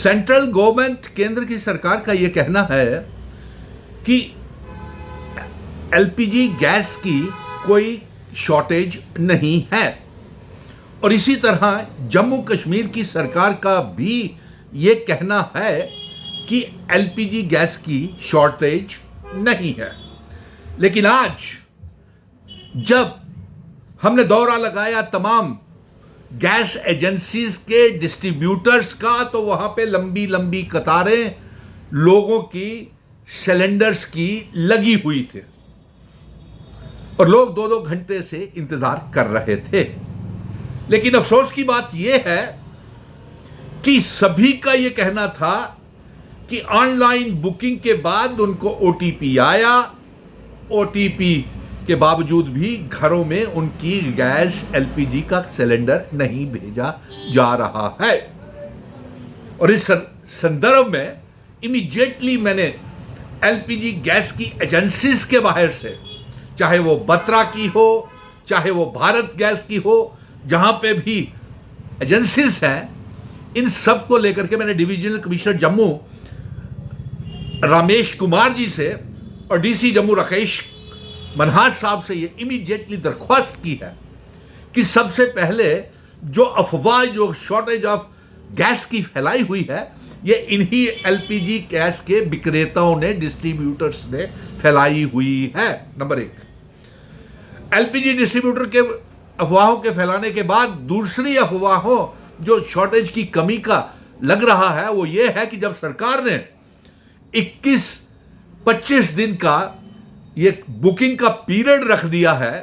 Central government, केंद्र की सरकार का यह कहना है कि एलपीजी गैस की कोई शॉर्टेज नहीं है, और इसी तरह जम्मू कश्मीर की सरकार का भी ये कहना है कि एलपीजी गैस की शॉर्टेज नहीं है। लेकिन आज जब हमने दौरा लगाया तमाम गैस एजेंसीज के डिस्ट्रीब्यूटर्स का, तो वहां पे लंबी लंबी कतारें लोगों की सिलेंडर्स की लगी हुई थी और लोग 2-2 घंटे से इंतजार कर रहे थे। लेकिन अफसोस की बात यह है कि सभी का यह कहना था कि ऑनलाइन बुकिंग के बाद उनको ओटीपी आया, ओटीपी के बावजूद भी घरों में उनकी गैस एलपीजी का सिलेंडर नहीं भेजा जा रहा है। और इस संदर्भ में इमीडिएटली मैंने एलपीजी गैस की एजेंसीज के बाहर से, चाहे वो बत्रा की हो, चाहे वो भारत गैस की हो, जहां पे भी एजेंसीज हैं, इन सब को लेकर के मैंने डिविजनल कमिश्नर जम्मू रामेश कुमार जी से और डीसी जम्मू राकेश मनहाज साहब से ये इमीडिएटली दरख्वास्त की है कि सबसे पहले जो अफवाह, जो शॉर्टेज ऑफ गैस की फैलाई हुई है, ये इन्हीं एलपीजी गैस के विक्रेताओं ने, डिस्ट्रीब्यूटर्स ने फैलाई हुई है। नंबर 1, एलपीजी डिस्ट्रीब्यूटर के अफवाहों के फैलाने के बाद दूसरी अफवाहों जो शॉर्टेज की कमी का लग रहा है वो ये है कि जब सरकार ने 21-25 दिन का ये बुकिंग का पीरियड रख दिया है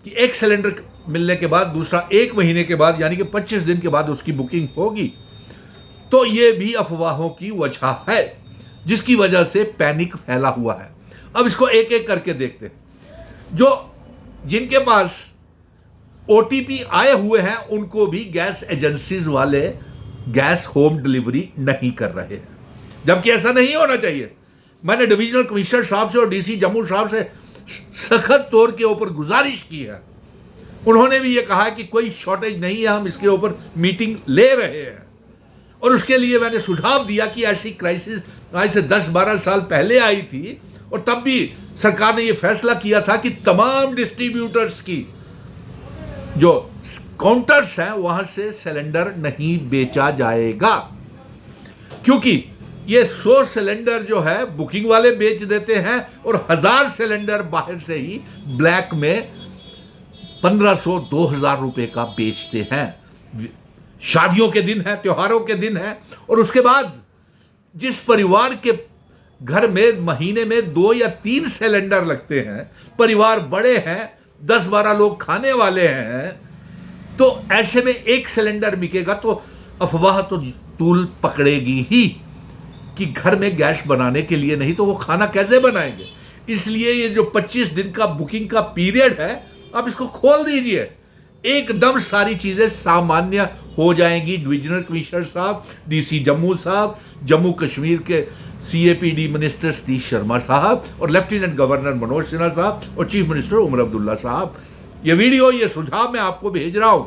कि एक सिलेंडर मिलने के बाद दूसरा 1 महीने के बाद, यानी कि 25 दिन के बाद उसकी बुकिंग होगी, तो ये भी अफवाहों की वजह है जिसकी वजह से पैनिक फैला हुआ है। अब इसको एक एक करके देखते हैं। जिनके पास ओटीपी आए हुए हैं उनको भी गैस एजेंसीज वाले गैस होम डिलीवरी नहीं कर रहे हैं, जबकि ऐसा नहीं होना चाहिए। मैंने डिविजनल कमिश्नर साहब से और डीसी जम्मू साहब से सख्त तौर के ऊपर गुजारिश की है। उन्होंने भी ये कहा कि कोई शॉर्टेज नहीं है, हम इसके ऊपर मीटिंग ले रहे हैं। और उसके लिए मैंने सुझाव दिया कि ऐसी क्राइसिस आज से 10-12 साल पहले आई थी और तब भी सरकार ने यह फैसला किया था कि तमाम डिस्ट्रीब्यूटर्स की जो काउंटर्स हैं वहां से सिलेंडर नहीं बेचा जाएगा, क्योंकि ये 100 सिलेंडर जो है बुकिंग वाले बेच देते हैं और 1000 सिलेंडर बाहर से ही ब्लैक में 1500-2000 रुपए का बेचते हैं। शादियों के दिन है, त्योहारों के दिन है, और उसके बाद जिस परिवार के घर में महीने में 2 या 3 सिलेंडर लगते हैं, परिवार बड़े हैं, 10-12 लोग खाने वाले हैं, तो ऐसे में एक सिलेंडर बिकेगा तो अफवाह तो तूल पकड़ेगी ही कि घर में गैस बनाने के लिए नहीं तो वो खाना कैसे बनाएंगे। इसलिए ये जो 25 दिन का बुकिंग का पीरियड है, आप इसको खोल दीजिए, एकदम सारी चीजें सामान्य हो जाएंगी। डिविजनल कमिश्नर साहब, डीसी जम्मू साहब, जम्मू कश्मीर के सीएपीडी मिनिस्टर सतीश शर्मा साहब और लेफ्टिनेंट गवर्नर मनोज सिन्हा साहब और चीफ मिनिस्टर उमर अब्दुल्ला साहब, ये वीडियो, ये सुझाव मैं आपको भेज रहा हूं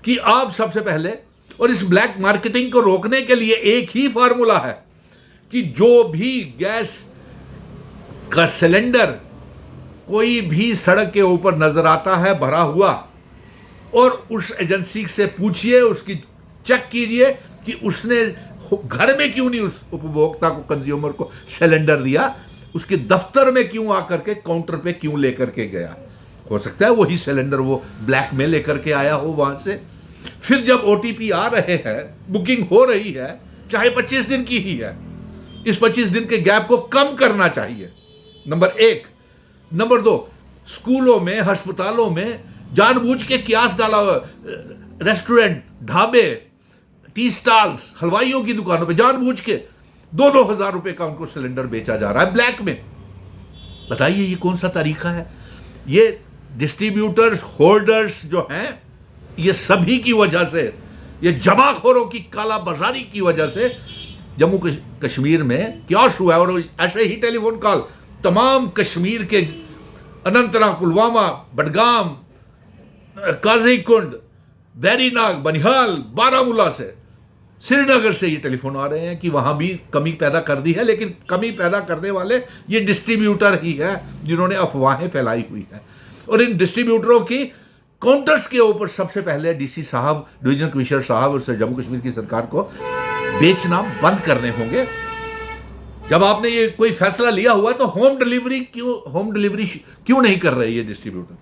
कि आप सबसे पहले, और इस ब्लैक मार्केटिंग को रोकने के लिए एक ही फार्मूला है कि जो भी गैस का सिलेंडर कोई भी सड़क के ऊपर नजर आता है भरा हुआ, और उस एजेंसी से पूछिए, उसकी चेक कीजिए कि उसने घर में क्यों नहीं उस उपभोक्ता को, कंज्यूमर को सिलेंडर दिया, उसके दफ्तर में क्यों आकर के काउंटर पे क्यों लेकर के गया। हो सकता है वही सिलेंडर वो ब्लैक में लेकर के आया हो वहां से। फिर जब ओटीपी आ रहे हैं, बुकिंग हो रही है, चाहे 25 दिन की ही है, इस 25 दिन के गैप को कम करना चाहिए, नंबर 1। नंबर 2, स्कूलों में, अस्पतालों में जानबूझ के कियास डाला हुआ, रेस्टोरेंट, ढाबे, टी स्टॉल्स, हलवाइयों की दुकानों पे जानबूझ के 2-2 हजार रुपए का उनको सिलेंडर बेचा जा रहा है ब्लैक में। बताइए ये कौन सा तरीका है। ये डिस्ट्रीब्यूटर्स, होल्डर्स जो हैं, ये सभी की वजह से, ये जमाखोरों की काला बाजारी की वजह से जम्मू कश्मीर में क्यास हुआ है। और ऐसे ही टेलीफोन कॉल तमाम कश्मीर के अनंतनाग, पुलवामा, बडगाम, काजीकुंड, वेरीनाग, बनिहाल, बारामूला से श्रीनगर से ये टेलीफोन आ रहे हैं कि वहां भी कमी पैदा कर दी है, लेकिन कमी पैदा करने वाले ये डिस्ट्रीब्यूटर ही है जिन्होंने अफवाहें फैलाई हुई है। और इन डिस्ट्रीब्यूटरों की काउंटर्स के ऊपर सबसे पहले डीसी साहब, डिवीजन कमिश्नर साहब और जम्मू कश्मीर की सरकार को बेचना बंद करने होंगे। जब आपने ये कोई फैसला लिया हुआ तो होम डिलीवरी क्यों नहीं कर रहे ये डिस्ट्रीब्यूटर?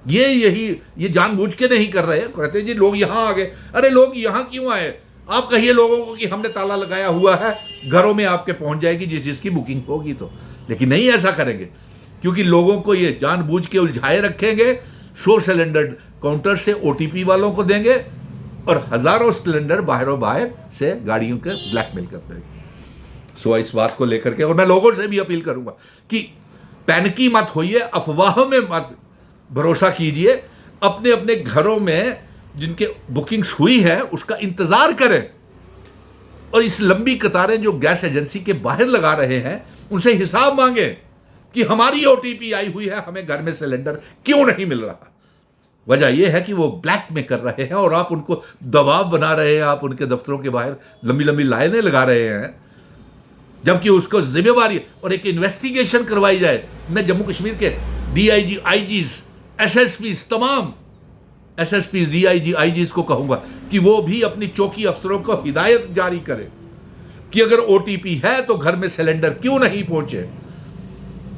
ये जानबूझ के नहीं कर रहे हैं। कहते हैं जी लोग यहां आ गए। अरे लोग यहां क्यों आए? आप कहिए लोगों को कि हमने ताला लगाया हुआ है, घरों में आपके पहुंच जाएगी जिसकी बुकिंग होगी तो। लेकिन नहीं ऐसा करेंगे, क्योंकि लोगों को ये जानबूझ के उलझाए रखेंगे। 100 सिलेंडर काउंटर से ओटीपी वालों को देंगे और हजारों सिलेंडर बाहर से गाड़ियों के ब्लैकमेल करते हैं। सो इस बात को लेकर के, और मैं लोगों से भी अपील करूंगा कि पैनिकी मत होइए, अफवाहों में मत भरोसा कीजिए। अपने अपने घरों में जिनके बुकिंग्स हुई है उसका इंतजार करें, और इस लंबी कतारें जो गैस एजेंसी के बाहर लगा रहे हैं उनसे हिसाब मांगे कि हमारी ओटीपी आई हुई है, हमें घर में सिलेंडर क्यों नहीं मिल रहा। वजह यह है कि वो ब्लैक में कर रहे हैं और आप उनको दबाव बना रहे हैं, आप उनके दफ्तरों के बाहर लंबी लंबी लाइनें लगा रहे हैं, जबकि उसको जिम्मेवारी और एक इन्वेस्टिगेशन करवाई जाए। मैं जम्मू कश्मीर के डीआईजी, आईजीज, एसएसपीज, तमाम एसएसपीज, डीआईजी, आईजीज को कहूंगा कि वो भी अपनी चौकी अफसरों को हिदायत जारी करें कि अगर ओटीपी है तो घर में सिलेंडर क्यों नहीं पहुंचे।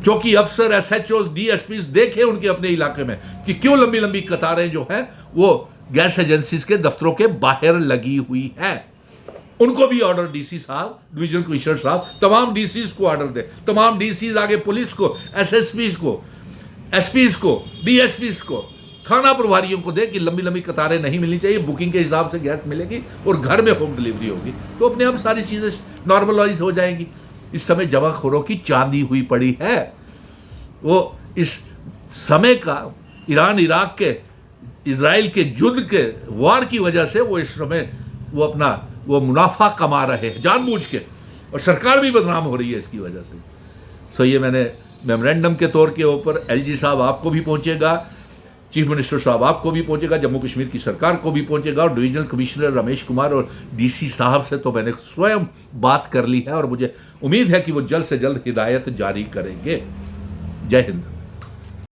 चौकी अफसर, एसएचओ, डीएसपीज देखें उनके अपने इलाके में कि क्यों लंबी लंबी कतारें जो है वो गैस एजेंसीज के दफ्तरों के बाहर लगी हुई है। उनको भी ऑर्डर, डीसी साहब, डिवीजन कमिश्नर साहब, तमाम डीसीज को ऑर्डर दे, तमाम डीसीज आगे पुलिस को, एसएसपीज को, एसपीज को, डीएसपीज को, थाना प्रभारियों को दे कि लंबी लंबी कतारें नहीं मिलनी चाहिए, बुकिंग के हिसाब से गैस मिलेगी और घर में होम डिलीवरी होगी, तो अपने आप सारी चीजें नॉर्मलाइज हो जाएंगी। इस समय जमाखोरों की चांदी हुई पड़ी है। वो इस समय का ईरान इराक के, इजराइल के युद्ध के वार की वजह से वो इस समय वो अपना वो मुनाफा कमा रहे हैं जानबूझ के, और सरकार भी बदनाम हो रही है इसकी वजह से। सो ये मैंने मेमोरेंडम के तौर के ऊपर एलजी साहब आपको भी पहुंचेगा, चीफ मिनिस्टर साहब आपको भी पहुंचेगा, जम्मू कश्मीर की सरकार को भी पहुंचेगा, और डिवीजनल कमिश्नर रमेश कुमार और डीसी साहब से तो मैंने स्वयं बात कर ली है और मुझे उम्मीद है कि वो जल्द से जल्द हिदायत जारी करेंगे। जय हिंद।